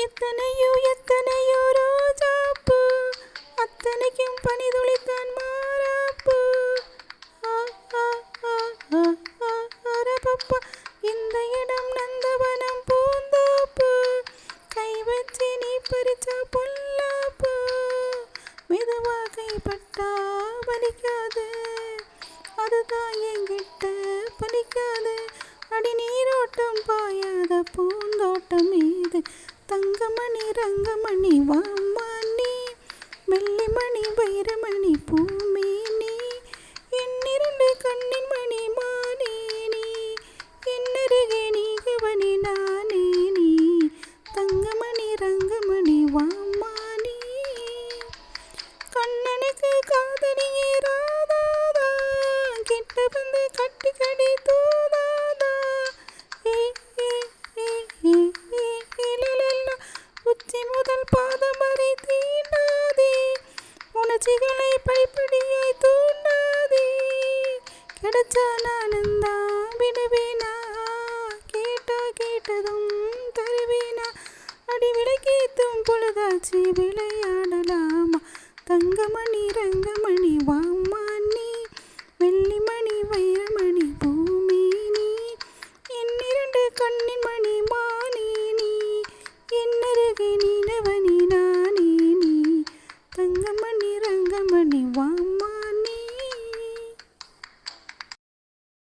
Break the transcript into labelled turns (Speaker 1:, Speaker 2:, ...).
Speaker 1: எத்தனையோ எத்தனையோ ரோஜாப்பு, அத்தனைக்கும் பனிதுளித்தான் மாறாப்பு. ஆ, ஆ, ஆ, ஆ, ஆ, அரபப்பா. இந்த இடம் நந்தவனம் பூந்தோப்பு, கை வச்சு நீ பறிச்சா பொல்லாப்பு. மெதுவா கைப்பட்டா வலிக்காது, அதுதான் என்கிட்ட பலிக்காது. அடி நீரோட்டம் பாயாத பூந்தோட்டம் இது. தங்கமணி ரங்கமணி வாமானி, வெள்ளிமணி வைரமணி பூமேனி, என்னிரண்டு கண்ணின் மணி மானேனி, என்னருகே நீ கவனி நானே நீ. தங்கமணி ரங்கமணி வாமானி, கண்ணனுக்கு காதலியே ராதாதா, கிட்ட வந்து கட்டி கடி தூதாதா. ஏ ஏ ஏ ஏ ஏ ஏலலலா. உச்சி முதல் பாதம் வரை தீண்டாதே, உணர்ச்சிகளை படிப்படியாய் தூண்டாதே. கிடைச்சா நானந்தா விடுவேனா, கேட்டா கேட்டதும் தருவேனா. அடி விளக்கேத்தும் பொழுதாச்சு விளையாடலாமா. தங்கமணி ரங்கமணி